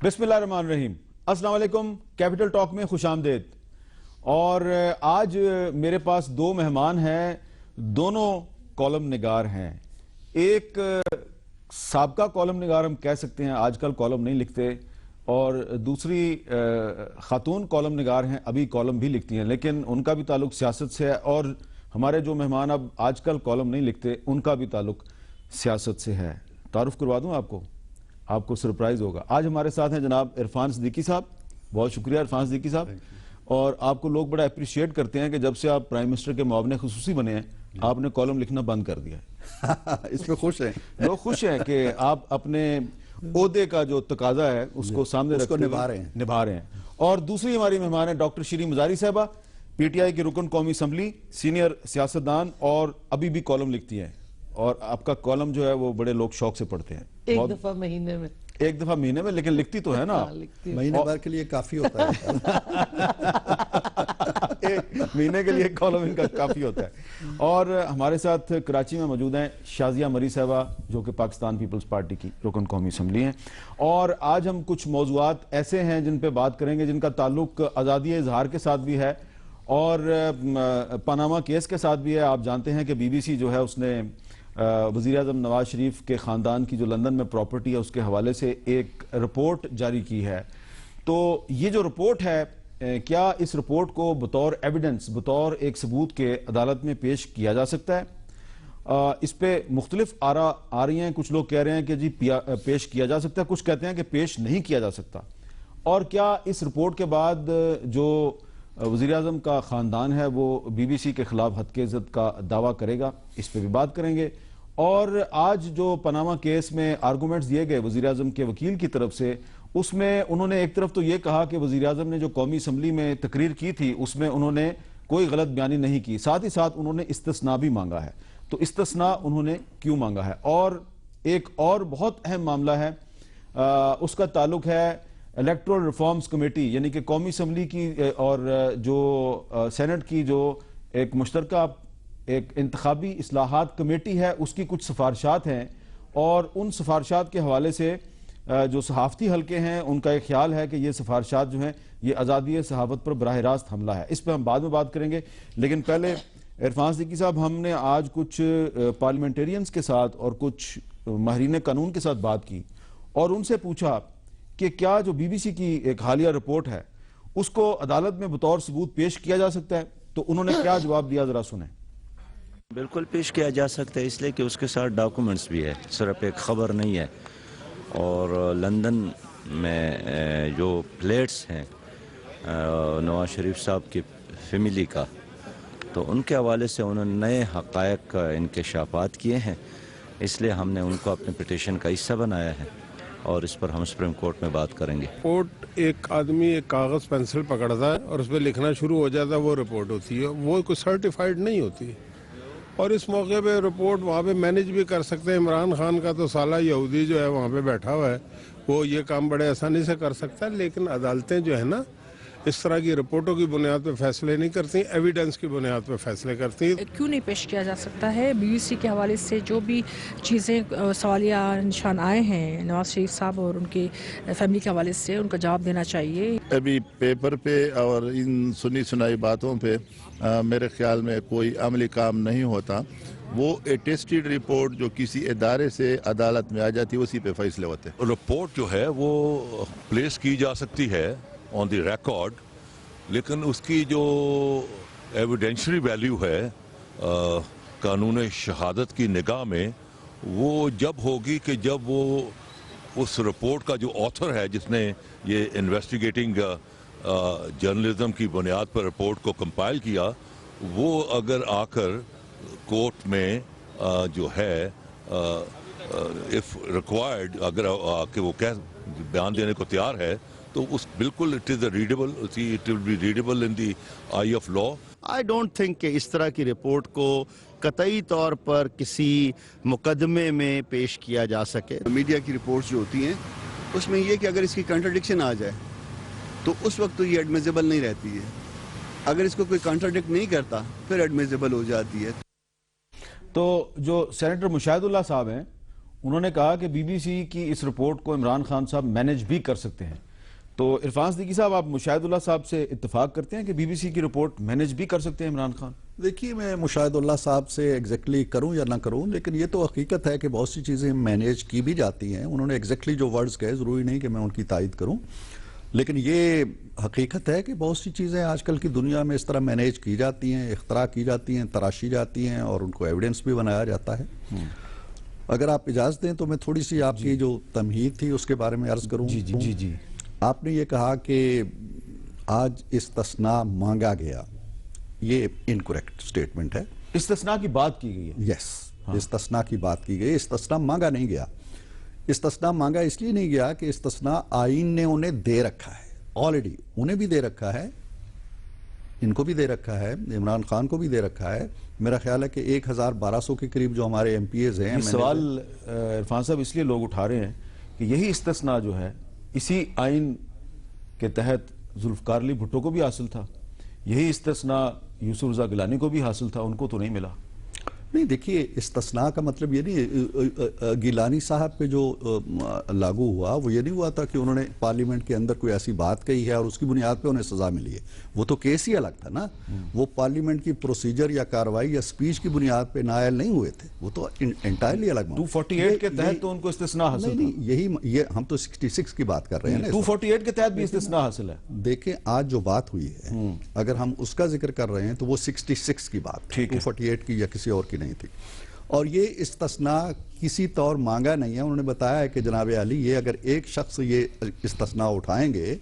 بسم اللہ الرحمن الرحیم. السلام علیکم. کیپٹل ٹاک میں خوش آمدید. اور آج میرے پاس دو مہمان ہیں, دونوں کالم نگار ہیں. ایک سابقہ کالم نگار ہم کہہ سکتے ہیں, آج کل کالم نہیں لکھتے, اور دوسری خاتون کالم نگار ہیں, ابھی کالم بھی لکھتی ہیں لیکن ان کا بھی تعلق سیاست سے ہے. اور ہمارے جو مہمان اب آج کل کالم نہیں لکھتے ان کا بھی تعلق سیاست سے ہے. تعارف کروا دوں آپ کو سرپرائز ہوگا. آج ہمارے ساتھ ہیں جناب عرفان صدیقی صاحب. بہت شکریہ عرفان صدیقی صاحب. اور آپ کو لوگ بڑا اپریشیٹ کرتے ہیں کہ جب سے آپ پرائم منسٹر کے معاون خصوصی بنے ہیں آپ نے کالم لکھنا بند کر دیا ہے. اس پہ خوش ہیں لوگ خوش ہیں کہ آپ اپنے عہدے کا جو تقاضا ہے اس کو سامنے رکھتے ہوئے نبھا رہے ہیں. اور دوسری ہماری مہمان ہے ڈاکٹر شیریں مزاری صاحبہ, پی ٹی آئی کی رکن قومی اسمبلی, سینئر سیاستدان, اور ابھی بھی کالم لکھتی ہیں. اور آپ کا کالم جو ہے وہ بڑے لوگ شوق سے پڑھتے ہیں. ایک دفعہ مہینے میں لیکن لکھتی تو ہے نا. مہینے بھر کے لیے کافی ہوتا ہے. ایک مہینے کے لیے کالم ان کا کافی ہوتا ہے. اور ہمارے ساتھ کراچی میں موجود ہیں شازیہ مری صاحبہ, جو کہ پاکستان پیپلز پارٹی کی رکن قومی اسمبلی ہیں. اور آج ہم کچھ موضوعات ایسے ہیں جن پہ بات کریں گے جن کا تعلق آزادی اظہار کے ساتھ بھی ہے اور پاناما کیس کے ساتھ بھی ہے. آپ جانتے ہیں کہ بی بی سی جو ہے اس نے وزیر اعظم نواز شریف کے خاندان کی جو لندن میں پراپرٹی ہے اس کے حوالے سے ایک رپورٹ جاری کی ہے. تو یہ جو رپورٹ ہے, کیا اس رپورٹ کو بطور ایویڈنس, بطور ایک ثبوت کے عدالت میں پیش کیا جا سکتا ہے؟ اس پہ مختلف آراء آ رہی ہیں. کچھ لوگ کہہ رہے ہیں کہ جی پیش کیا جا سکتا ہے, کچھ کہتے ہیں کہ پیش نہیں کیا جا سکتا. اور کیا اس رپورٹ کے بعد جو وزیر اعظم کا خاندان ہے وہ بی بی سی کے خلاف حد کے عزت کا دعویٰ کرے گا؟ اس پہ بھی بات کریں گے. اور آج جو پاناما کیس میں آرگومنٹس دیے گئے وزیر اعظم کے وکیل کی طرف سے, اس میں انہوں نے ایک طرف تو یہ کہا کہ وزیر اعظم نے جو قومی اسمبلی میں تقریر کی تھی اس میں انہوں نے کوئی غلط بیانی نہیں کی, ساتھ ہی ساتھ انہوں نے استثناء بھی مانگا ہے. تو استثناء انہوں نے کیوں مانگا ہے؟ اور ایک اور بہت اہم معاملہ ہے, اس کا تعلق ہے الیکٹورل ریفارمز کمیٹی, یعنی کہ قومی اسمبلی کی اور جو سینٹ کی جو ایک مشترکہ ایک انتخابی اصلاحات کمیٹی ہے, اس کی کچھ سفارشات ہیں. اور ان سفارشات کے حوالے سے جو صحافتی حلقے ہیں ان کا ایک خیال ہے کہ یہ سفارشات جو ہیں یہ آزادی صحافت پر براہ راست حملہ ہے. اس پہ ہم بعد میں بات کریں گے. لیکن پہلے عرفان صدیقی صاحب, ہم نے آج کچھ پارلیمنٹیرینز کے ساتھ اور کچھ ماہرین قانون کے ساتھ بات کی اور ان سے پوچھا کہ کیا جو بی بی سی کی ایک حالیہ رپورٹ ہے اس کو عدالت میں بطور ثبوت پیش کیا جا سکتا ہے. تو انہوں نے کیا جواب دیا, ذرا سنیں. بالکل پیش کیا جا سکتا ہے, اس لیے کہ اس کے ساتھ ڈاکومنٹس بھی ہے, صرف ایک خبر نہیں ہے. اور لندن میں جو پلیٹس ہیں نواز شریف صاحب کی فیملی کا, تو ان کے حوالے سے انہوں نے نئے حقائق کا انکشافات کیے ہیں. اس لیے ہم نے ان کو اپنے پٹیشن کا حصہ بنایا ہے اور اس پر ہم سپریم کورٹ میں بات کریں گے. رپورٹ ایک آدمی ایک کاغذ پینسل پکڑتا ہے اور اس پہ لکھنا شروع ہو جاتا ہے, وہ رپورٹ ہوتی ہے, وہ کوئی سرٹیفائیڈ نہیں ہوتی. اور اس موقع پہ رپورٹ وہاں پہ مینیج بھی کر سکتے ہیں. عمران خان کا تو سالہ یہودی جو ہے وہاں پہ بیٹھا ہوا ہے, وہ یہ کام بڑے آسانی سے کر سکتا ہے. لیکن عدالتیں جو ہے نا اس طرح کی رپورٹوں کی بنیاد پہ فیصلے نہیں کرتی, ایویڈنس کی بنیاد پہ فیصلے کرتی ہیں. کیوں نہیں پیش کیا جا سکتا ہے؟ بی بی سی کے حوالے سے جو بھی چیزیں سوالیہ نشان آئے ہیں نواز شریف صاحب اور ان کی فیملی کے حوالے سے, ان کا جواب دینا چاہیے. ابھی پیپر پہ اور ان سنی سنائی باتوں پہ میرے خیال میں کوئی عملی کام نہیں ہوتا. وہ ٹیسٹڈ رپورٹ جو کسی ادارے سے عدالت میں آ جاتی ہے اسی پہ فیصلے ہوتے ہیں. رپورٹ جو ہے وہ پلیس کی جا سکتی ہے آن دی ریکارڈ, لیکن اس کی جو ایویڈینشری ویلیو ہے قانون شہادت کی نگاہ میں, وہ جب ہوگی کہ جب وہ اس رپورٹ کا جو آتھر ہے جس نے یہ انویسٹیگیٹنگ جرنلزم کی بنیاد پر رپورٹ کو کمپائل کیا, وہ اگر آ کر کورٹ میں جو ہے اف ریکوائرڈ اگر آ کے وہ بیان دینے کو تیار ہے تو اس بالکل it will be readable in the eye of law. I don't think کہ اس طرح کی رپورٹ کو قطعی طور پر کسی مقدمے میں پیش کیا جا سکے. میڈیا کی رپورٹس جو ہوتی ہیں اس میں یہ کہ اگر اس کی کنٹرڈکشن آ جائے تو اس وقت تو یہ ایڈمیزیبل نہیں رہتی ہے. اگر اس کو کوئی کنٹرڈکٹ نہیں کرتا پھر ایڈمیزیبل ہو جاتی ہے. تو جو سینیٹر مشاہد اللہ صاحب ہیں انہوں نے کہا کہ بی بی سی کی اس رپورٹ کو عمران خان صاحب مینج بھی کر سکتے ہیں. تو عرفان صدیقی صاحب، آپ مشاہد اللہ صاحب سے اتفاق کرتے ہیں کہ بی بی سی کی رپورٹ مینج بھی کر سکتے ہیں عمران خان؟ دیکھیے، میں مشاہد اللہ صاحب سے ایگزیکٹلی کروں یا نہ کروں، لیکن یہ تو حقیقت ہے کہ بہت سی چیزیں مینیج کی بھی جاتی ہیں. انہوں نے ایگزیکٹلی جو ورڈز کہے، ضروری نہیں کہ میں ان کی تائید کروں، لیکن یہ حقیقت ہے کہ بہت سی چیزیں آج کل کی دنیا میں اس طرح مینیج کی جاتی ہیں، اختراع کی جاتی ہیں، تراشی جاتی ہیں اور ان کو ایویڈنس بھی بنایا جاتا ہے. اگر آپ اجازت دیں تو میں تھوڑی سی آپ کی جو تمہید تھی اس کے بارے میں عرض کروں. جی. آپ نے یہ کہا کہ آج استثناء مانگا گیا، یہ انکریکٹ سٹیٹمنٹ ہے. استثناء کی بات کی گئی ہے. یس، استثناء کی بات کی گئی. استثناء مانگا نہیں گیا. استثناء مانگا اس لیے نہیں گیا کہ استثناء آئین نے انہیں دے رکھا ہے آلریڈی. انہیں بھی دے رکھا ہے، ان کو بھی دے رکھا ہے، عمران خان کو بھی دے رکھا ہے. میرا خیال ہے کہ 1200 کے قریب جو ہمارے ایم پی ایز ہیں. یہ سوال عرفان صاحب اس لیے لوگ اٹھا رہے ہیں کہ یہی استثناء جو ہے اسی آئین کے تحت ذوالفقار علی بھٹو کو بھی حاصل تھا. یہی استثناء یوسف رضا گیلانی کو بھی حاصل تھا، ان کو تو نہیں ملا. نہیں، دیکھیے، استثناء کا مطلب یہ نہیں. گیلانی صاحب پہ جو لاگو ہوا وہ یہ نہیں ہوا تھا کہ انہوں نے پارلیمنٹ کے اندر کوئی ایسی بات کہی ہے اور اس کی بنیاد پہ انہیں سزا ملی ہے. وہ تو کیس ہی الگ تھا نا. وہ پارلیمنٹ کی پروسیجر یا کاروائی یا سپیچ کی بنیاد پہ نائل نہیں ہوئے تھے. وہ تو انٹائرلی الگ. 248 کے تحت تو ان کو استثناء حاصل تھا. نہیں، یہ ہم تو 66 کی بات کر رہے ہیں. 248 کے تحت بھی استثناء حاصل ہے. دیکھیں، آج جو بات ہوئی ہے اگر ہم اس کا ذکر کر رہے ہیں تو وہ 66 کی بات، 248 کی یا کسی اور کی نہیں تھی. اور یہ استثناء کسی طور مانگا نہیں ہے. انہوں نے بتایا ہے کہ جناب عالی، یہ اگر ایک شخص یہ استثناء اٹھائیں گے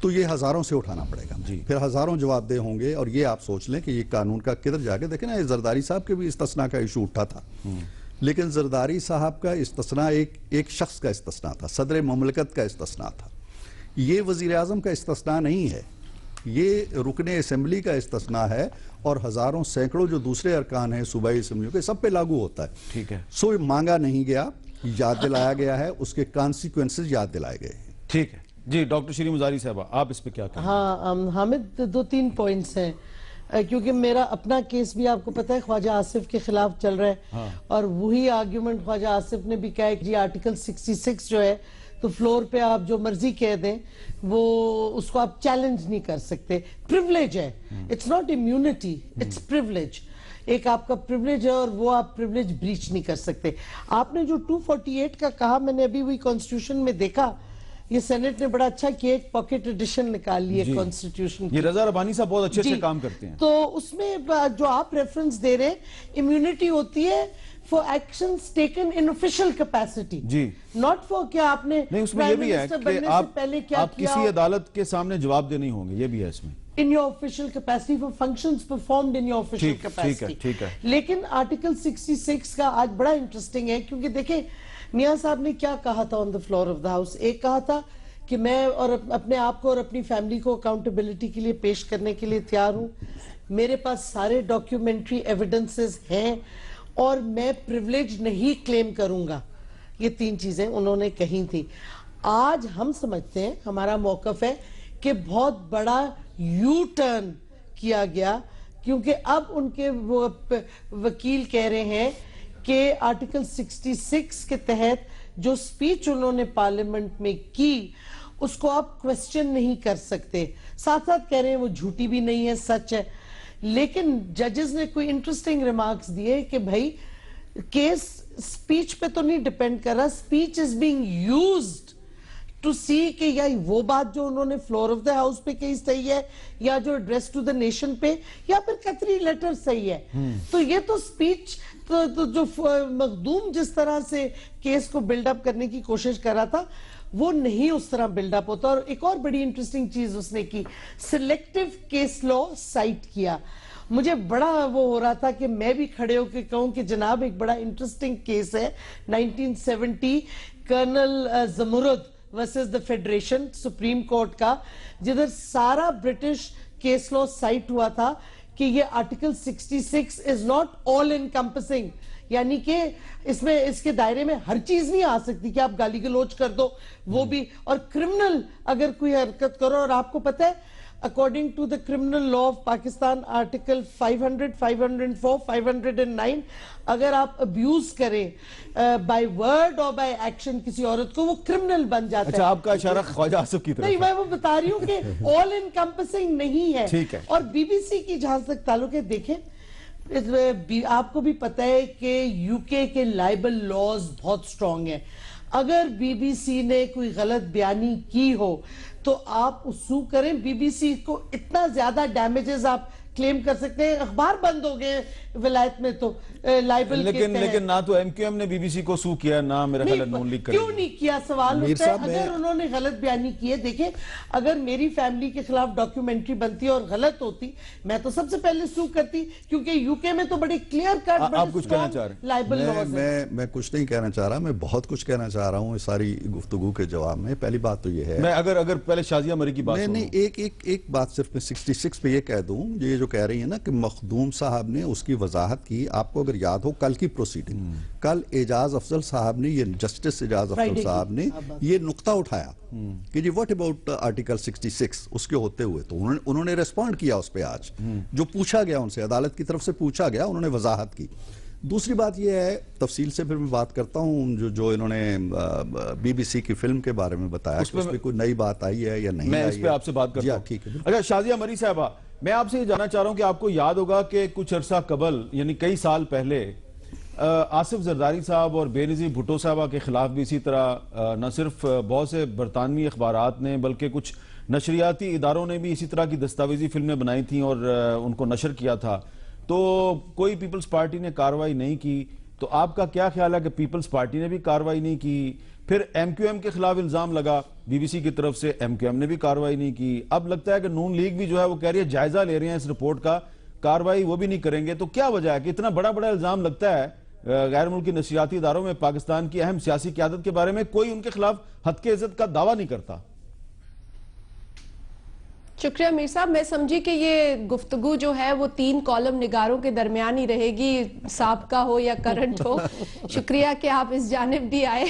تو یہ ہزاروں سے اٹھانا پڑے گا. پھر ہزاروں جواب دہ ہوں گے. اور یہ آپ سوچ لیں کہ یہ قانون کا کدھر جا کے دیکھیں نا. زرداری صاحب کے بھی استثناء کا ایشو اٹھا تھا، لیکن زرداری صاحب کا استثناء ایک شخص کا استثناء تھا، صدر مملکت کا استثناء تھا. یہ وزیر اعظم کا استثناء نہیں ہے، یہ رکن اسمبلی کا استثناء ہے اور ہزاروں سینکڑوں جو دوسرے ارکان ہیں صوبائی اسمبلیوں کے، سب پہ لاگو ہوتا ہے. ٹھیک ہے. سو مانگا نہیں گیا، یاد دلایا گیا ہے، اس کے کانسیکوینسز یاد دلائے گئے ہیں. ٹھیک ہے جی. ڈاکٹر شیریں مزاری صاحبہ، آپ اس پہ کیا کہیں؟ ہاں حامد، 2-3 پوائنٹس ہیں کیونکہ میرا اپنا کیس بھی آپ کو پتہ ہے خواجہ آصف کے خلاف چل رہا ہے اور وہی آرگیومنٹ خواجہ آصف نے بھی کہا ہے کہ جی آرٹیکل 66 جو ہے تو فلور پہ آپ جو مرضی کہہ دیں وہ اس کو آپ چیلنج نہیں کر سکتے. پریولیج ہے، it's not immunity, it's privilege. ایک آپ کا پریولیج ہے اور وہ آپ پریولیج بریچ نہیں کر سکتے. آپ نے جو 248 کا کہا، میں نے ابھی وہی کانسٹیٹیوشن میں دیکھا، یہ سینٹ نے بڑا اچھا کیا، ایک پاکٹ ایڈیشن نکال لی ہے کانسٹیٹیوشن. یہ رضا ربانی صاحب بہت اچھے سے کام کرتے ہیں. تو اس میں جو آپ ریفرنس دے رہے ہیں، امیونٹی ہوتی ہے for actions taken in official capacity. G. not for کہ آپ نے نہیں، اس میں یہ بھی ہے کہ آپ کسی عدالت کے سامنے جواب دے نہیں ہوں گے، یہ بھی ہے اس میں. in your official capacity for functions performed in your official capacity. ٹھیک ہے. لیکن آرٹیکل 66 کا آج بڑا انٹرسٹنگ ہے کیونکہ دیکھیں میاں صاحب نے کیا کہا تھا on the floor of the house. ایک کہا تھا کہ میں اور اپنے آپ کو اور اپنی فیملی کو اکاؤنٹیبلٹی کے لیے پیش کرنے کے لیے تیار ہوں. میرے پاس سارے ڈاکیومنٹری ایویڈنسز ہیں اور میں پریولیج نہیں کلیم کروں گا. یہ 3 چیزیں انہوں نے کہی تھیں. آج ہم سمجھتے ہیں، ہمارا موقف ہے کہ بہت بڑا یو ٹرن کیا گیا کیونکہ اب ان کے وکیل کہہ رہے ہیں کہ آرٹیکل 66 کے تحت جو سپیچ انہوں نے پارلیمنٹ میں کی اس کو آپ کویسچن نہیں کر سکتے. ساتھ ساتھ کہہ رہے ہیں وہ جھوٹی بھی نہیں ہے، سچ ہے. لیکن ججز نے کوئی انٹرسٹنگ ریمارکس دیے کہ بھائی کیس سپیچ پہ تو نہیں ڈیپینڈ کر رہا، speech is being used to see کہ یا وہ بات جو انہوں نے فلور آف دا ہاؤس پہ کہی صحیح ہے یا جو ایڈریس ٹو دا نیشن پہ یا پھر قطری لیٹر صحیح ہے. تو یہ تو سپیچ جو مخدوم جس طرح سے کیس کو بلڈ اپ کرنے کی کوشش کر رہا تھا وہ نہیں اس طرح بلڈ اپ ہوتا. اور ایک اور بڑی انٹرسٹنگ چیز اس نے کی، سلیکٹیو کیس لا سائٹ کیا. مجھے بڑا وہ ہو رہا تھا کہ میں بھی کھڑے ہو کے کہوں کہ جناب ایک بڑا انٹرسٹنگ کیس ہے 1970 colonel Zamurrad versus the federation supreme court کا، جدھر سارا برٹش کیس لا سائٹ ہوا تھا کہ یہ article 66 is not all encompassing, یعنی کہ اس میں اس کے دائرے میں ہر چیز نہیں آ سکتی کہ آپ گالی گلوچ کر دو وہ بھی، اور کرمنل اگر کوئی حرکت کرو. اور آپ کو پتہ ہے according to the criminal law of Pakistan, article 500, 504, 509, اگر آپ abuse کریں by word or by action کسی عورت کو, وہ criminal بن جاتا ہے. اچھا آپ کا اشارہ خواجہ آصف کی طرف نہیں, میں وہ بتا رہی ہوں کہ all encompassing نہیں ہے. ٹھیک ہے. اور بی بی سی کی جہاں تک تعلق ہے, دیکھیں آپ کو بھی پتہ ہے کہ یو کے کے لائبل لاز بہت سٹرونگ ہیں. اگر بی بی سی نے کوئی غلط بیانی کی ہو تو آپ سو کریں. بی بی سی کو اتنا زیادہ ڈیمیجز آپ کلیم کر سکتے ہیں. اخبار بند ہو گئے ولایت میں تو لائبل کے تحت. لیکن نہ تو ایم کیو ایم نے بی بی سی کو سو کیا, نہ میرا خیال ہے نون لیگ کرے. کیوں نہیں کیا؟ سوال ہوتا ہے اگر انہوں نے غلط بیانی کی ہے. دیکھیں, اگر میری فیملی کے خلاف ڈاکیومنٹری بنتی اور غلط ہوتی, میں تو سب سے پہلے سو کرتی, کیونکہ یو کے میں تو بڑے کلیئر کٹ آپ کچھ کہنا چاہ رہے ہیں؟ لائبل لاز ہیں. میں کچھ نہیں کہنا چاہ رہا, میں بہت کچھ کہنا چاہ رہا ہوں اس ساری گفتگو کے جواب میں. پہلی بات تو یہ ہے, میں اگر پہلے شازیہ مری کی بات نہیں, ایک بات صرف میں 66 پہ یہ کہہ دوں, یہ جو کہہ رہی ہیں نا کہ مخدوم صاحب نے اس کی وضاحت کی. آپ کو اگر یاد ہو کل کی پروسیڈنگ, کل اعجاز افضل صاحب نے, یہ جسٹس اعجاز افضل صاحب نے یہ نقطہ اٹھایا کہ جی واٹ اباؤٹ آرٹیکل 66 اس کے ہوتے ہوئے, تو انہوں نے ریسپونڈ کیا اس پہ. آج جو پوچھا گیا ان سے, عدالت کی طرف سے پوچھا گیا, انہوں نے وضاحت کی. دوسری بات یہ ہے, تفصیل سے پھر میں بات کرتا ہوں, جو انہوں نے بی بی سی کی فلم کے بارے میں بتایا کہ اس پہ کوئی نئی بات آئی ہے یا نہیں آئی ہے. میں اس پہ آپ سے بات کرتا ہوں. ٹھیک ہے. اچھا شازیہ مری صاحبہ, میں آپ سے یہ جاننا چاہ رہا ہوں کہ آپ کو یاد ہوگا کہ کچھ عرصہ قبل, یعنی کئی سال پہلے, آصف زرداری صاحب اور بے نظیر بھٹو صاحبہ کے خلاف بھی اسی طرح نہ صرف بہت سے برطانوی اخبارات نے بلکہ کچھ نشریاتی اداروں نے بھی اسی طرح کی دستاویزی فلمیں بنائی تھیں اور ان کو نشر کیا تھا. تو کوئی پیپلز پارٹی نے کارروائی نہیں کی. تو آپ کا کیا خیال ہے کہ پیپلز پارٹی نے بھی کارروائی نہیں کی؟ پھر ایم کیو ایم کے خلاف الزام لگا بی بی سی کی طرف سے, ایم کیو ایم نے بھی کارروائی نہیں کی. اب لگتا ہے کہ نون لیگ بھی جو ہے وہ کہہ رہی ہے جائزہ لے رہے ہیں اس رپورٹ کا, کارروائی وہ بھی نہیں کریں گے. تو کیا وجہ ہے کہ اتنا بڑا الزام لگتا ہے غیر ملکی نشریاتی اداروں میں پاکستان کی اہم سیاسی قیادت کے بارے میں, کوئی ان کے خلاف حد کے عزت کا دعویٰ نہیں کرتا؟ شکریہ میر صاحب. میں سمجھی کہ یہ گفتگو جو ہے وہ 3 کالم نگاروں کے درمیان ہی رہے گی, سابقہ ہو یا کرنٹ ہو. شکریہ کہ آپ اس جانب بھی آئے.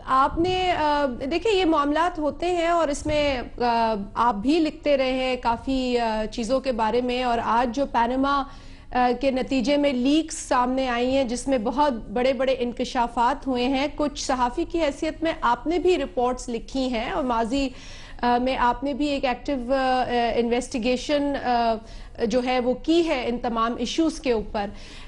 آپ نے دیکھیں یہ معاملات ہوتے ہیں اور اس میں آپ بھی لکھتے رہے ہیں کافی چیزوں کے بارے میں, اور آج جو پینما کے نتیجے میں لیکس سامنے آئی ہیں جس میں بہت بڑے بڑے انکشافات ہوئے ہیں. کچھ صحافی کی حیثیت میں آپ نے بھی رپورٹس لکھی ہیں اور ماضی میں آپ نے بھی ایک ایکٹیو انویسٹیگیشن جو ہے وہ کی ہے ان تمام ایشوز کے اوپر.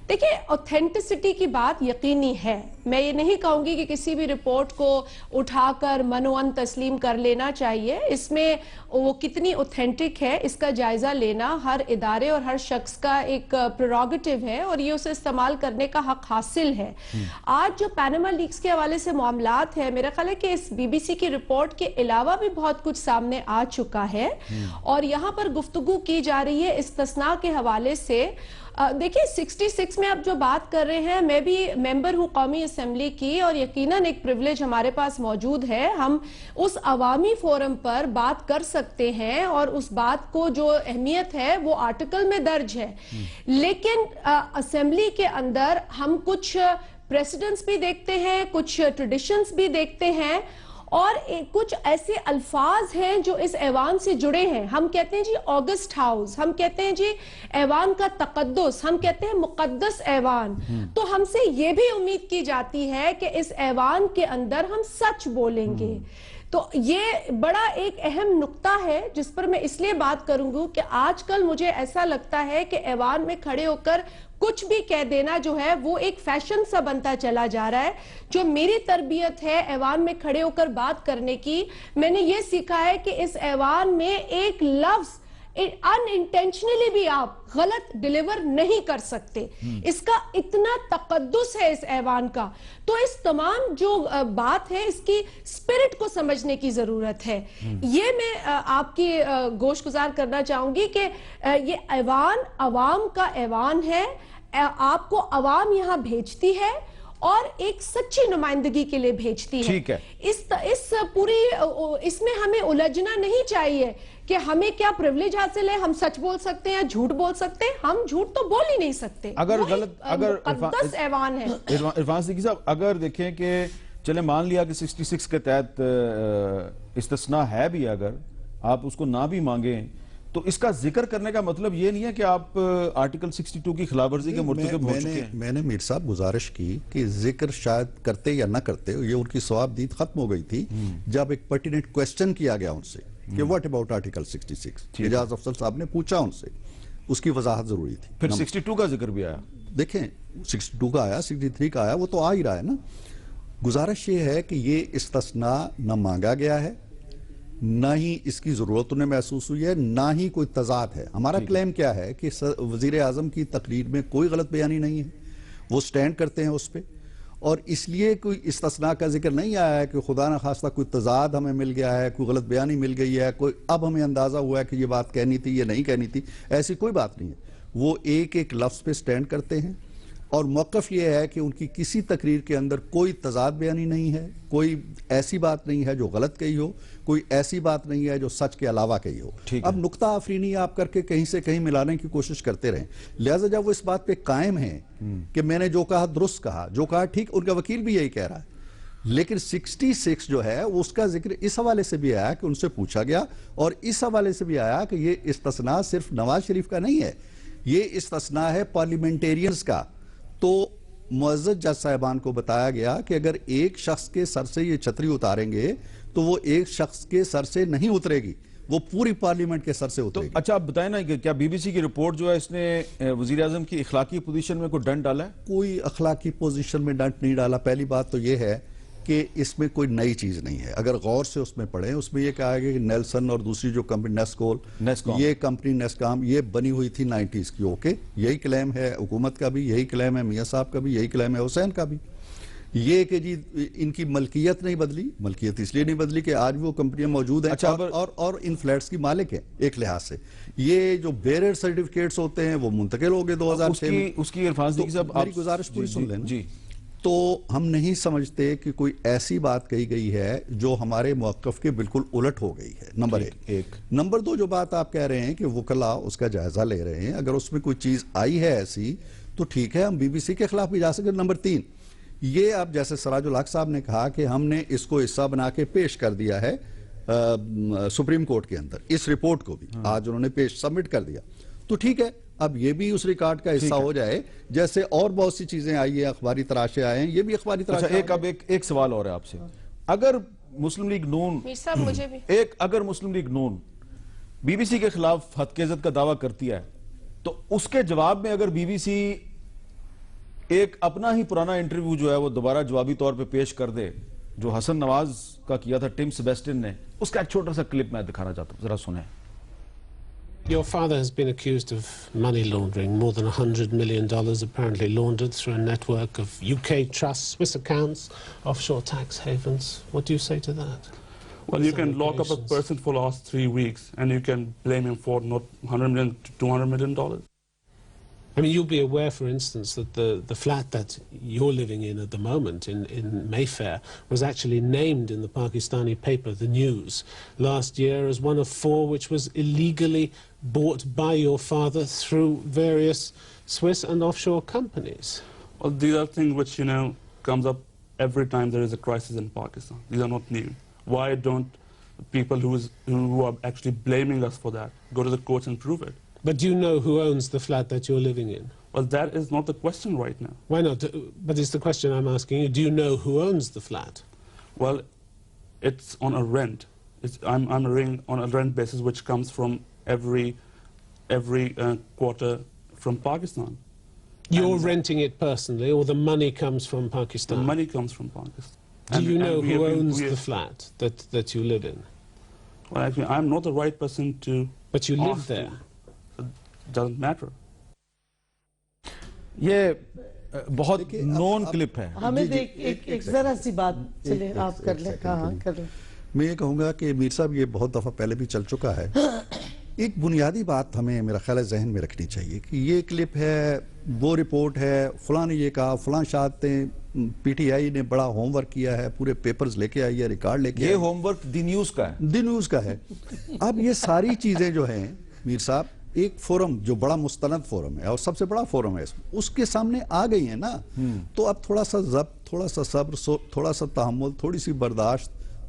دیکھیں اوتھینٹسٹی کی بات یقینی ہے. میں یہ نہیں کہوں گی کہ کسی بھی رپورٹ کو اٹھا کر منوان تسلیم کر لینا چاہیے. اس میں وہ کتنی اوتھینٹک ہے اس کا جائزہ لینا ہر ادارے اور ہر شخص کا ایک پریروگیٹو ہے اور یہ اسے استعمال کرنے کا حق حاصل ہے. آج جو پینما لیکس کے حوالے سے معاملات ہیں, میرا خیال ہے کہ اس بی بی سی کی رپورٹ کے علاوہ بھی بہت کچھ سامنے آ چکا ہے اور یہاں پر گفتگو کی جا رہی ہے استثناء کے حوالے سے. دیکھیں 66 میں آپ جو بات کر رہے ہیں, میں بھی ممبر ہوں قومی اسمبلی کی اور یقیناً ایک پریویلیج ہمارے پاس موجود ہے. ہم اس عوامی فورم پر بات کر سکتے ہیں اور اس بات کو جو اہمیت ہے وہ آرٹیکل میں درج ہے. لیکن اسمبلی کے اندر ہم کچھ پریسیڈنٹس بھی دیکھتے ہیں, کچھ ٹریڈیشنز بھی دیکھتے ہیں اور کچھ ایسے الفاظ ہیں جو اس ایوان سے جڑے ہیں. ہم کہتے ہیں جی آگسٹ ہاؤس, ہم کہتے ہیں جی ایوان کا تقدس, ہم کہتے ہیں مقدس ایوان. تو ہم سے یہ بھی امید کی جاتی ہے کہ اس ایوان کے اندر ہم سچ بولیں گے. تو یہ بڑا ایک اہم نقطہ ہے جس پر میں اس لیے بات کروں گی کہ آج کل مجھے ایسا لگتا ہے کہ ایوان میں کھڑے ہو کر کچھ بھی کہہ دینا جو ہے وہ ایک فیشن سا بنتا چلا جا رہا ہے. جو میری تربیت ہے ایوان میں کھڑے ہو کر بات کرنے کی, میں نے یہ سیکھا ہے کہ اس ایوان میں ایک لفظ انٹینشنلی بھی آپ غلط ڈیلیور نہیں کر سکتے. اس کا اتنا تقدس ہے اس ایوان کا. تو اس تمام جو بات ہے اس کی اسپرٹ کو سمجھنے کی ضرورت ہے. یہ میں آپ کی گوش گزار کرنا چاہوں گی کہ یہ ایوان عوام کا ایوان ہے. آپ کو عوام یہاں بھیجتی ہے اور ایک سچی نمائندگی کے لیے بھیجتی ہے. اس پوری اس میں ہمیں الجھنا نہیں چاہیے کہ ہمیں کیا پریولیج حاصل ہے, ہم سچ بول سکتے ہیں, جھوٹ بول سکتے ہیں. ہم جھوٹ تو بول ہی نہیں سکتے. اگر غلط مقدس ایوان ہے. عرفان صدیقی صاحب, اگر دیکھیں کہ چلے مان لیا کہ 66 کے تحت استثناء ہے بھی, اگر آپ اس کو نہ بھی مانگیں تو اس کا ذکر کرنے کا مطلب یہ نہیں ہے کہ آپ آرٹیکل 62 کی خلاف ورزی کے مرتکب ہو چکے ہیں. میں نے میر صاحب گزارش کی کہ ذکر شاید کرتے یا نہ کرتے, یہ ان کی ثواب دید ختم ہو گئی تھی جب ایک پرٹیننٹ کویسچن کیا گیا ان سے کہ واٹ اباؤٹ آرٹیکل 66. اعجاز افضل صاحب نے پوچھا ان سے, اس کی وضاحت ضروری تھی. پھر 62 کا ذکر بھی آیا. دیکھیں 62 کا آیا, 63 کا آیا, وہ تو آ ہی رہا ہے نا. گزارش یہ ہے کہ یہ استثناء نہ مانگا گیا ہے, نہ ہی اس کی ضرورت انہیں محسوس ہوئی ہے, نہ ہی کوئی تضاد ہے. ہمارا کلیم کیا ہے کہ وزیر اعظم کی تقریر میں کوئی غلط بیانی نہیں ہے, وہ سٹینڈ کرتے ہیں اس پہ, اور اس لیے کوئی استثناء کا ذکر نہیں آیا ہے کہ خدا نخواستہ کوئی تضاد ہمیں مل گیا ہے, کوئی غلط بیانی مل گئی ہے, کوئی اب ہمیں اندازہ ہوا ہے کہ یہ بات کہنی تھی یہ نہیں کہنی تھی. ایسی کوئی بات نہیں ہے. وہ ایک ایک لفظ پہ سٹینڈ کرتے ہیں, اور موقف یہ ہے کہ ان کی کسی تقریر کے اندر کوئی تضاد بیانی نہیں ہے, کوئی ایسی بات نہیں ہے جو غلط کہی ہو, کوئی ایسی بات نہیں ہے جو سچ کے علاوہ کہی ہو. اب نقطہ آفرینی آپ کر کے کہیں سے کہیں ملانے کی کوشش کرتے رہیں. لہٰذا جب وہ اس بات پہ قائم ہیں کہ میں نے جو کہا درست کہا, جو کہا ٹھیک, ان کا وکیل بھی یہی کہہ رہا ہے, لیکن 66 جو ہے اس کا ذکر اس حوالے سے بھی آیا کہ ان سے پوچھا گیا, اور اس حوالے سے بھی آیا کہ یہ استثناء صرف نواز شریف کا نہیں ہے, یہ استثناء ہے پارلیمنٹیرینز کا. تو معزز جج صاحبان کو بتایا گیا کہ اگر ایک شخص کے سر سے یہ چھتری اتاریں گے تو وہ ایک شخص کے سر سے نہیں اترے گی, وہ پوری پارلیمنٹ کے سر سے اترے گی. اچھا آپ بتائیں نا کہ کیا بی بی سی کی رپورٹ جو ہے اس نے وزیر اعظم کی اخلاقی پوزیشن میں کوئی ڈنٹ ڈالا ہے؟ کوئی اخلاقی پوزیشن میں ڈنٹ نہیں ڈالا. پہلی بات تو یہ ہے کہ اس میں کوئی نئی چیز نہیں ہے. اگر غور سے اس میں پڑھیں, اس میں یہ کہا گیا کہ نیلسن اور دوسری جو کمپنی نیسکول, یہ کمپنی نیسکام, یہ بنی ہوئی تھی 90s کی. اوکے, یہی کلیم ہے حکومت کا بھی, یہی کلیم ہے میاں صاحب کا بھی, یہی کلیم ہے حسین کا بھی. یہ کہ جی ان کی ملکیت نہیں بدلی, ملکیت اس لیے نہیں بدلی کہ آج وہ کمپنیاں موجود ہیں اور ان فلیٹس کی مالک ہیں ایک لحاظ سے. یہ جو بیرر سرٹیفکیٹس ہوتے ہیں وہ منتقل ہو گئے 2006 میں. اس کی عرفان صدیقی صاحب میری گزارش پوری سن لینا. جی, تو ہم نہیں سمجھتے کہ کوئی ایسی بات کہی گئی ہے جو ہمارے موقف کے بالکل الٹ ہو گئی ہے. نمبر ایک. نمبر دو, جو بات آپ کہہ رہے ہیں کہ وکلا اس کا جائزہ لے رہے ہیں, اگر اس میں کوئی چیز آئی ہے ایسی تو ٹھیک ہے, ہم بی بی سی کے خلاف بھی جا سکتے. نمبر 3, یہ اب جیسے سراج الحق صاحب نے کہا کہ ہم نے اس کو حصہ بنا کے پیش کر دیا ہے سپریم کورٹ کے اندر, اس رپورٹ کو بھی آج انہوں نے سبمٹ کر دیا, تو ٹھیک ہے, اب یہ بھی اس ریکارڈ کا حصہ ہو جائے, جیسے اور بہت سی چیزیں آئی ہیں, اخباری تراشے آئے ہیں, یہ بھی اخباری تراشے. ایک سوال اور ہے آپ سے. اگر مسلم لیگ نون اگر Muslim League Noon B B C کے خلاف حق عزت کا دعویٰ کرتی ہے, تو اس کے جواب میں اگر بی بی سی ایک اپنا ہی پرانا انٹرویو جو ہے وہ دوبارہ جوابی طور پہ پیش کر دے, جو حسن نواز کا کیا تھا ٹم سیبیسٹن نے, اس کا ایک چھوٹا سا کلپ میں دکھانا چاہتا ہوں, ذرا سنیں. Your father has been accused of money laundering, more than $100 million apparently laundered through a network of UK trusts, Swiss accounts, offshore tax havens. What do you say to that? Well, you can lock up a person for the last 3 weeks and you can blame him for not $100 million to $200 million. I mean, you'll be aware, for instance, that the flat that you're living in at the moment in Mayfair was actually named in the Pakistani paper, The News, last year as one of 4 which was illegally bought by your father through various Swiss and offshore companies. Well, these are things which, you know, comes up every time there is a crisis in Pakistan. These are not new. Why don't people who are actually blaming us for that go to the courts and prove it? But do you know who owns the flat that you're living in? Well, that is not the question right now. Why not? But it's the question I'm asking you. Do you know who owns the flat? Well, it's on a rent. I'm renting on a rent basis which comes from every quarter from Pakistan. You're renting it personally, or the money comes from Pakistan? The money comes from Pakistan. Do you know who owns the flat that you live in? Well, actually, I'm not the right person to... But you live there. It doesn't matter. یہ بہت نون clip ہے. ہمیں ایک ذرا سی بات چلے آپ کر لیں. ہاں کر لیں. میں یہ کہوں گا کہ میر صاحب یہ بہت دفعہ پہلے بھی چل چکا ہے. ایک بنیادی بات ہمیں میرا خیال ہے ذہن میں رکھنی چاہیے کہ یہ کلپ ہے, وہ رپورٹ ہے, فلاں نے یہ کہا, فلاں شہادتیں, پی ٹی آئی نے بڑا ہوم ورک کیا ہے, پورے پیپرز لے کے آئی ہے, ریکارڈ لے کے آئی ہے. یہ ہوم ورک دی نیوز کا ہے. دی نیوز کا ہے. اب یہ ساری چیزیں جو ہیں میر صاحب, ایک فورم جو بڑا مستند فورم ہے اور سب سے بڑا فورم ہے, اس کے سامنے آ گئی ہیں نا, تو اب تھوڑا سا ضبط, تھوڑا سا صبر, تھوڑا سا تحمل, تھوڑی سی برداشت,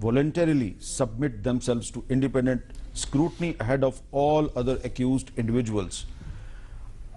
voluntarily submit themselves to independent scrutiny ahead of all other accused individuals।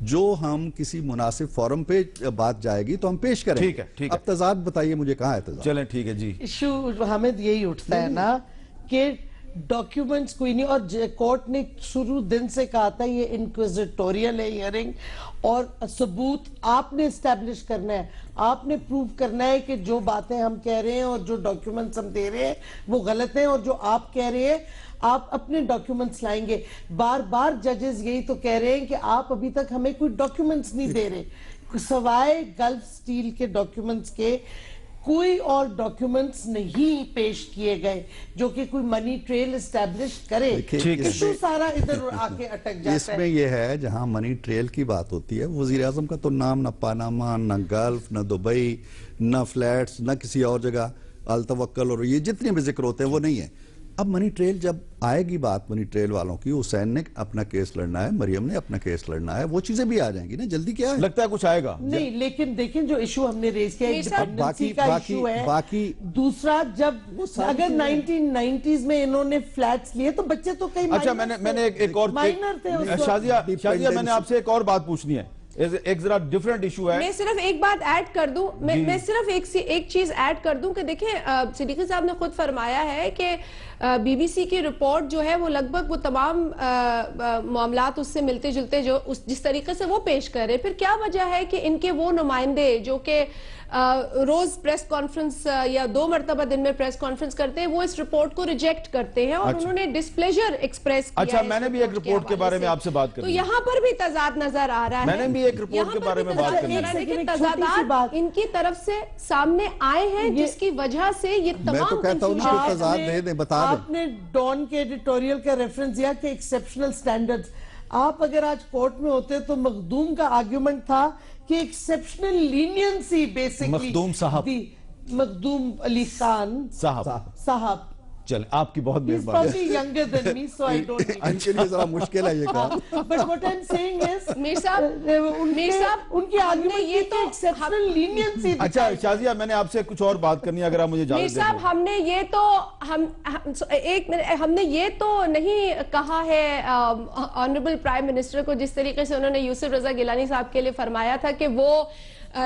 جو ہم کسی مناسب فورم پہ بات جائے گی تو ہم پیش کریں. ٹھیک ہے. اب تضاد بتائیے مجھے کہاں ہے تضاد؟ چلیں ٹھیک ہے جی. ایشو حامد یہی اٹھتا ہے نا کہ ڈاکیومنٹس کوئی نہیں, اور کورٹ نے شروع دن سے کہا تھا یہ انکویزیٹوریل ہے ہیئرنگ, اور ثبوت آپ نے اسٹیبلش کرنا ہے, آپ نے پروو کرنا ہے کہ جو باتیں ہم کہہ رہے ہیں اور جو ڈاکیومنٹس ہم دے رہے ہیں وہ غلط ہیں, اور جو آپ کہہ رہے ہیں آپ اپنے ڈاکیومنٹس لائیں گے. بار بار ججز یہی تو کہہ رہے ہیں کہ آپ ابھی تک ہمیں کوئی ڈاکیومنٹس نہیں دے رہے, سوائے گلف سٹیل کے ڈاکیومنٹس کے کوئی اور ڈاکیومنٹس نہیں پیش کیے گئے جو کہ کوئی منی ٹریل اسٹیبلش کرے. ایشو سارا ادھر آ کے اٹک جاتا ہے. اس میں یہ ہے جہاں منی ٹریل کی بات ہوتی ہے, وزیر اعظم کا تو نام نہ پاناما, نہ گلف, نہ دبئی, نہ فلیٹس, نہ کسی اور جگہ التوکل, اور یہ جتنے بھی ذکر ہوتے ہیں وہ نہیں ہے. اب منی ٹریل جب آئے گی بات منی ٹریل والوں کی, حسین نے اپنا کیس لڑنا ہے, مریم نے اپنا کیس لڑنا ہے, وہ چیزیں بھی آ جائیں گی نا, جلدی کیا ہے؟ لگتا ہے کچھ آئے گا نہیں, لیکن دیکھیں جو ایشو ہم نے ریز کیا ڈیپینڈنسی کا ایشو ہے. دوسرا, جب اگر 1990s میں انہوں نے فلیٹس لیے تو بچے تو کئی اچھا میں نے ایک اور شازیہ میں نے آپ سے ایک اور بات پوچھنی ہے, ایک ذرا ڈیفرنٹ ایشو ہے. میں صرف ایک بات ایڈ کر دوں, میں صرف ایک چیز ایڈ کر دوں کہ دیکھیں صدیقی صاحب نے خود فرمایا ہے کہ بی بی سی کی رپورٹ جو ہے وہ لگ بھگ وہ تمام معاملات اس سے ملتے جلتے جو جس طریقے سے وہ پیش کر رہے. پھر کیا وجہ ہے کہ ان کے وہ نمائندے جو کہ روز پریس کانفرنس یا 2 مرتبہ دن میں پریس کانفرنس کرتے ہیں, وہ اس رپورٹ کو ریجیکٹ کرتے ہیں اور انہوں نے ڈسپلیجر ایکسپریس کیا ہے. اچھا, میں نے بھی ایک رپورٹ کے بارے میں آپ سے بات کرنی تو یہاں پر بھی تضاد نظر آ رہا ہے. میں نے بھی ایک رپورٹ کے بارے میں بات کرنی ہے. لیکن تضادات ان کی طرف سے سامنے آئے ہیں جس کی وجہ سے یہ تمام میں تو کہتا ہوں کہ تضاد دے دیں, بتا دیں. آپ نے ڈان کے ایڈیٹوریل کا ریفرنس دیا کہ ایکسیپشنل سٹینڈرڈز. آپ اگر آج کورٹ میں ہوتے تو مخدوم کا آرگیومنٹ تھا کہ ایکسیپشنل لینینسی بیسکلی مخدوم صاحب, مخدوم علی خان صاحب. چلیں, آپ کی بہت مہربانی. He's probably younger than me, so I don't know. ان کے لیے ذرا مشکل ہے یہ کام. But what I'm saying is, میر صاحب ان کی آرگیومنٹ یہ تو ایکسیپشنل لینینسی. اچھا شازیہ, میں نے آپ سے کچھ اور بات کرنی ہے, اگر آپ مجھے اجازت دیں. میر صاحب, ہم نے یہ تو نہیں کہا ہے آنریبل پرائم منسٹر کو, جس طریقے سے انہوں نے یوسف رضا گیلانی صاحب کے لیے فرمایا تھا کہ وہ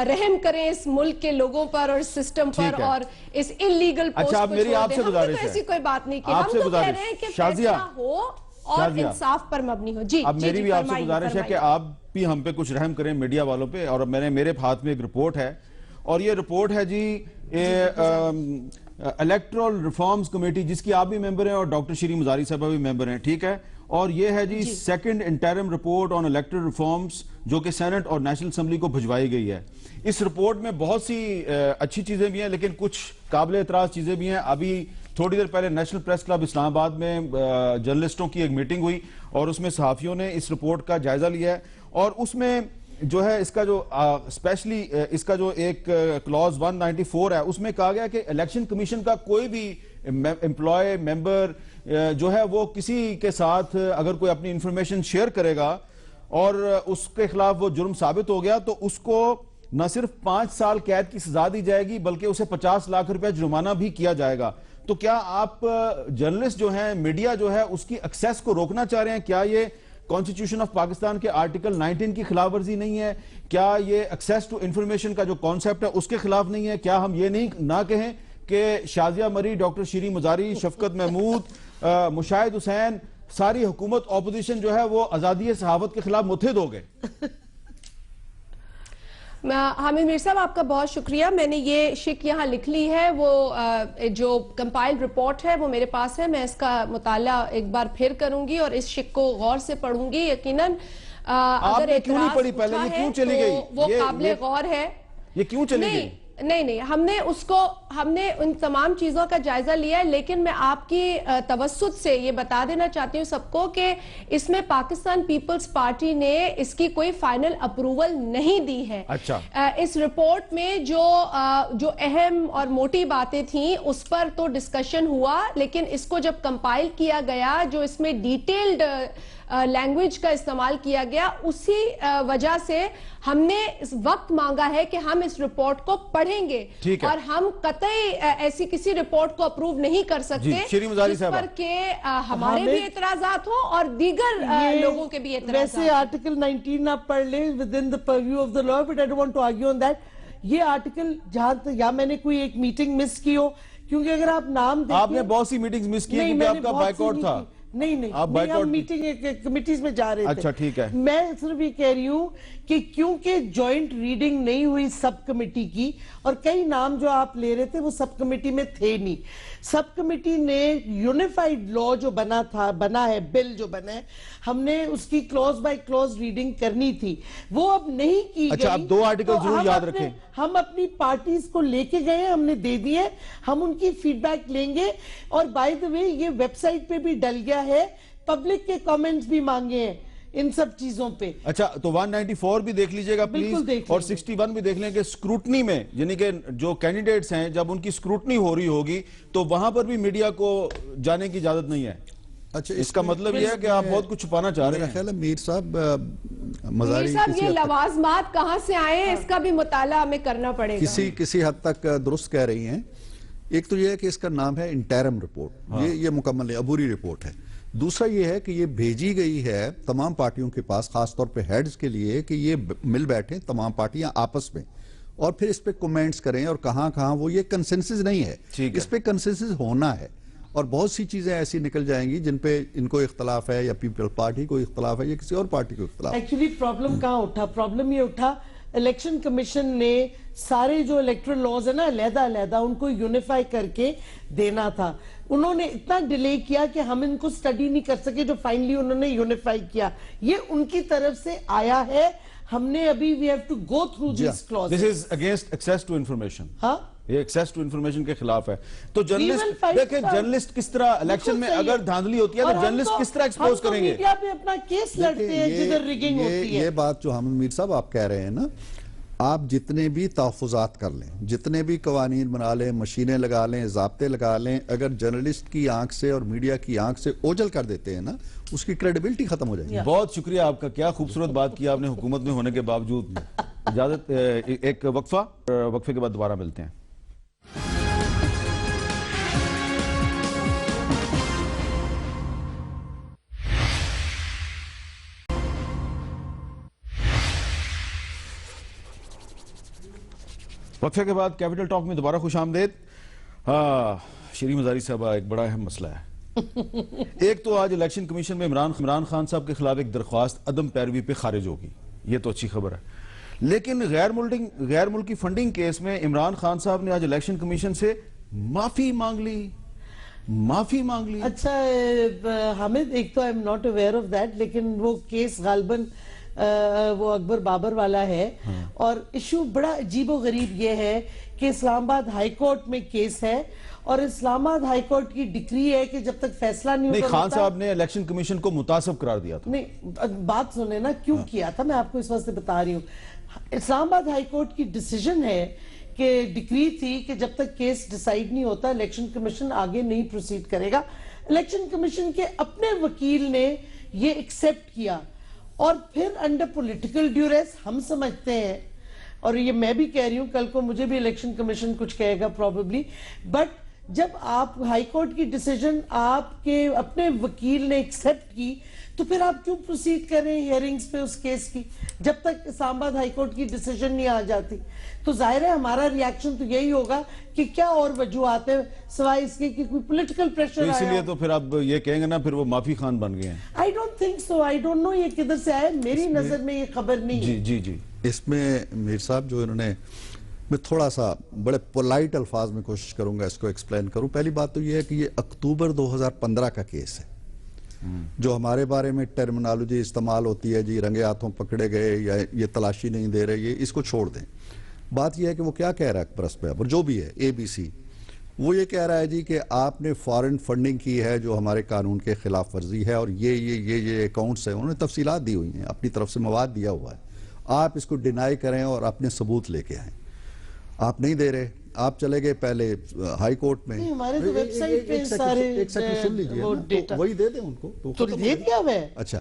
رحم کریں اس ملک کے لوگوں پر اور سسٹم پر اور اس انلیگل پوسٹ کو چھوڑ دیں. ہم نے تو ایسی کوئی بات نہیں کی, ہم تو کہہ رہے ہیں کہ فیصلہ ہو اور انصاف پر مبنی ہو. جی, اب میری بھی آپ سے گزارش ہے کہ آپ بھی ہم پہ کچھ رحم کریں میڈیا والوں پہ. اور میرے ہاتھ میں ایک رپورٹ ہے, اور یہ رپورٹ ہے جی الیکٹرل ریفارمز کمیٹی, جس کی آپ بھی ممبر ہیں اور ڈاکٹر شیریں مزاری صاحبہ بھی ممبر ہیں, ٹھیک ہے. اور یہ ہے جی second interim report on electoral reforms, جو کہ سینٹ اور نیشنل اسمبلی کو بھجوائی گئی ہے. اس رپورٹ میں بہت سی اچھی چیزیں بھی ہیں, لیکن کچھ قابل اعتراض چیزیں بھی ہیں. ابھی تھوڑی دیر پہلے نیشنل پریس کلب اسلام آباد میں جرنلسٹوں کی ایک میٹنگ ہوئی, اور اس میں صحافیوں نے اس رپورٹ کا جائزہ لیا ہے. اور اس میں جو ہے اس کا جو اسپیشلی اس کا جو ایک کلاز 194 ہے, اس میں کہا گیا کہ الیکشن کمیشن کا کوئی بھی امپلائی ممبر جو ہے وہ کسی کے ساتھ اگر کوئی اپنی انفارمیشن شیئر کرے گا اور اس کے خلاف وہ جرم ثابت ہو گیا, تو اس کو نہ صرف 5 سال قید کی سزا دی جائے گی بلکہ اسے 50 لاکھ روپے جرمانہ بھی کیا جائے گا. تو کیا آپ جرنلسٹ جو ہیں, میڈیا جو ہے, اس کی ایکسیس کو روکنا چاہ رہے ہیں؟ کیا یہ کانسٹیٹیوشن آف پاکستان کے آرٹیکل 19 کی خلاف ورزی نہیں ہے؟ کیا یہ ایکسیس ٹو انفارمیشن کا جو کانسیپٹ ہے اس کے خلاف نہیں ہے؟ کیا ہم یہ نہ کہیں کہ شازیہ مری, ڈاکٹر شیریں مزاری, شفقت محمود, مشاہد حسین, ساری حکومت اپوزیشن جو ہے وہ آزادی صحافت کے خلاف متحد ہو گئے؟ حامد میر صاحب, آپ کا بہت شکریہ. میں نے یہ شک یہاں لکھ لی ہے, وہ جو کمپائل رپورٹ ہے وہ میرے پاس ہے. میں اس کا مطالعہ ایک بار پھر کروں گی اور اس شک کو غور سے پڑھوں گی. یقیناً اگر اعتراض اٹھا ہے تو وہ قابل غور ہے. یہ کیوں چلی گئی؟ نہیں, ہم نے ان تمام چیزوں کا جائزہ لیا ہے, لیکن میں آپ کی توسط سے یہ بتا دینا چاہتی ہوں سب کو کہ اس میں پاکستان پیپلز پارٹی نے اس کی کوئی فائنل اپروول نہیں دی ہے. اس رپورٹ میں جو اہم اور موٹی باتیں تھیں اس پر تو ڈسکشن ہوا, لیکن اس کو جب کمپائل کیا گیا, جو اس میں ڈیٹیلڈ لینگویج کا استعمال کیا گیا، اسی وجہ سے ہم نے اس وقت مانگا ہے کہ ہم اس رپورٹ کو پڑھیں گے، اور ہم قطعی ایسی کسی رپورٹ کو اپروو نہیں کر سکتے جس پر کہ ہمارے بھی اعتراضات ہوں اور دیگر لوگوں کے بھی اعتراضات. ویسے آرٹیکل 19 آپ پڑھ لیں within the purview of the law, but I don't want to argue on that. یہ آرٹیکل جہاں یا میں نے کوئی ایک میٹنگ مس کی ہو، کیونکہ اگر آپ نام دیکھیں، آپ نے بہت سی میٹنگز مس کی کیونکہ آپ کا بائیکاٹ تھا. نہیں ہم میٹنگ کمیٹیز میں جا رہے تھے. اچھا ٹھیک ہے. میں صرف یہ کہہ رہی ہوں کہ کیونکہ جوائنٹ ریڈنگ نہیں ہوئی سب کمیٹی کی، اور کئی نام جو آپ لے رہے تھے وہ سب کمیٹی میں تھے نہیں. سب کمیٹی نے یونیفائیڈ لا جو بنا ہے بل جو بنا ہے، ہم نے اس کی کلوز بائی کلوز ریڈنگ کرنی تھی، وہ اب نہیں کی گئی. اچھا، آپ 2 آرٹیکل ضرور یاد رکھیں. ہم اپنی پارٹیز کو لے کے گئے، ہم نے دے دیے، ہم ان کی فیڈ بیک لیں گے. اور بائی دا وے یہ ویب سائٹ پہ بھی ڈل گیا ہے، پبلک کے کامنٹس بھی مانگے ہیں ان سب چیزوں پہ. اچھا، تو 194 بھی دیکھ لیجئے گا پلیز، اور 61 بھی دیکھ لیں کہ سکروٹنی میں، یعنی کہ جو کینڈیڈیٹس ہیں جب ان کی سکروٹنی ہو رہی ہوگی تو وہاں پر بھی میڈیا کو جانے کی اجازت نہیں ہے. اچھا، اس کا مطلب یہ ہے کہ آپ بہت کچھ چھپانا چاہ رہے ہیں. میرا خیال ہے میر صاحب یہ لوازمات کہاں سے آئے ہیں، اس کا بھی مطالعہ ہمیں کرنا پڑے گا. کسی حد تک درست کہہ رہی ہیں. ایک تو یہ ہے کہ اس کا نام ہے انٹرم رپورٹ، یہ مکمل ہے، عبوری رپورٹ ہے. دوسرا یہ ہے کہ یہ بھیجی گئی ہے تمام پارٹیوں کے پاس، خاص طور پہ ہیڈز کے لیے، کہ یہ مل بیٹھیں تمام پارٹیاں آپس میں اور پھر اس پہ کومنٹس کریں، اور کہاں وہ یہ کنسنسس نہیں ہے، اس پہ کنسنسس ہونا ہے. اور بہت سی چیزیں ایسی نکل جائیں گی جن پہ ان کو اختلاف ہے، یا پیپل پارٹی کو اختلاف ہے، یا کسی اور پارٹی کو اختلاف ہے. ایکچولی پرابلم کہاں اٹھا؟ پرابلم یہ اٹھا الیکشن کمیشن نے سارے جو الیکٹرل لاز ہیں نا علیحدہ ان کو یونیفائی کر کے دینا تھا. انہوں نے اتنا ڈیلے کیا کہ ہم ان کو سٹڈی نہیں کر سکے، جو فائنلی انہوں نے یونیفائی کیا. یہ ان کی طرف سے آیا ہے. ہم نے ابھی we have to go through these clauses. This is against access to information. ہاں، یہ ایکسیس ٹو انفارمیشن کے خلاف ہے. تو جرنلسٹ دیکھیں، جرنلسٹ کس طرح الیکشن میں اگر دھاندلی ہوتی ہے تو جرنلسٹ کس طرح ایکسپوز کریں گے؟ ہم میڈیا پہ اپنا کیس لڑتے ہیں جدھر ریگنگ ہوتی ہے. یہ بات جو حامد میر صاحب آپ کہہ رہے ہیں نا، آپ جتنے بھی تحفظات کر لیں، جتنے بھی قوانین بنا لیں، مشینیں لگا لیں، ضابطے لگا لیں، اگر جرنلسٹ کی آنکھ سے اور میڈیا کی آنکھ سے اوجھل کر دیتے ہیں نا، اس کی کریڈیبلٹی ختم ہو جائے گی. بہت شکریہ آپ کا، کیا خوبصورت بات کی آپ نے حکومت میں ہونے کے باوجود. اجازت، ایک وقفے کے بعد دوبارہ ملتے ہیں. وقفے کے بعد کیپٹل ٹاک میں دوبارہ خوش آمدید. شیریں مزاری صاحبہ، ایک بڑا اہم مسئلہ ہے. ایک تو آج الیکشن کمیشن میں عمران خان صاحب کے خلاف ایک درخواست عدم پیروی پہ خارج ہوگی، یہ تو اچھی خبر ہے. لیکن غیر ملکی فنڈنگ کیس میں عمران خان صاحب نے آج الیکشن کمیشن سے معافی مانگ لی. اچھا حامد، ایک تو I am not aware of that, لیکن وہ کیس غالباً وہ اکبر بابر والا ہے. اور ایشو بڑا عجیب و غریب یہ ہے کہ اسلام آباد ہائی کورٹ میں کیس ہے، اور اسلام آباد ہائی کورٹ کی ڈکری ہے کہ جب تک فیصلہ نہیں ہوتا. خان صاحب نے الیکشن کمیشن کو متعصب قرار دیا تھا. نہیں، بات سنیں نا، کیوں کیا تھا، میں آپ کو اس وقت سے بتا رہی ہوں. اسلام آباد ہائی کورٹ کی ڈیسیجن ہے کہ ڈکری تھی کہ جب تک کیس ڈیسائیڈ نہیں ہوتا الیکشن کمیشن آگے نہیں پروسیڈ کرے گا. الیکشن کمیشن کے اپنے وکیل نے یہ ایکسیپٹ کیا، اور پھر انڈر پولیٹیکل ڈیوریس ہم سمجھتے ہیں، اور یہ میں بھی کہہ رہی ہوں، کل کو مجھے بھی الیکشن کمیشن کچھ کہے گا پروبیبلی، بٹ جب آپ ہائی کورٹ کی ڈیسیجن آپ کے اپنے وکیل نے ایکسیپٹ کی تو پھر آپ کیوں پروسیڈ کریں ہیئرنگز پہ اس کیس کی جب تک اسلام آباد ہائی کورٹ کی ڈیسیجن نہیں آ جاتی. تو ظاہر ہے ہمارا ریاکشن تو یہی ہوگا کہ کیا اور وجوہات ہیں سوائے اس کے کہ کوئی پولیٹیکل پریشر آیا. اسی لیے تو پھر آپ یہ کہیں گے نا پھر وہ معافی خان بن گئے ہیں. I don't think so. I don't know یہ کدھر سے آئے، میری نظر میں یہ خبر نہیں ہے. جی اس میں میر صاحب جو انہوں نے، میں تھوڑا سا بڑے پولائٹ الفاظ میں کوشش کروں گا اس کو ایکسپلین کروں. پہلی بات تو یہ ہے کہ یہ اکتوبر 2015 کا کیس ہے. جو ہمارے بارے میں ٹرمنالوجی استعمال ہوتی ہے، جی رنگے ہاتھوں پکڑے گئے یا یہ تلاشی نہیں دے رہے، یہ اس کو چھوڑ دیں. بات یہ ہے کہ وہ کیا کہہ رہا ہے پریس پیپر جو بھی ہے ABC، وہ یہ کہہ رہا ہے جی کہ آپ نے فارن فنڈنگ کی ہے جو ہمارے قانون کے خلاف ورزی ہے، اور یہ اکاؤنٹس ہیں، انہوں نے تفصیلات دی ہوئی ہیں، اپنی طرف سے مواد دیا ہوا ہے. آپ اس کو ڈینائی کریں اور اپنے ثبوت لے کے آئیں. آپ نہیں دے رہے، آپ چلے گئے پہلے ہائی کورٹ میں. ہمارے ویب سائٹ پہ سارے ایک سیکنڈ سن لیجئے، وہی دے دیں ان کو. تو دے دیا ہے. اچھا،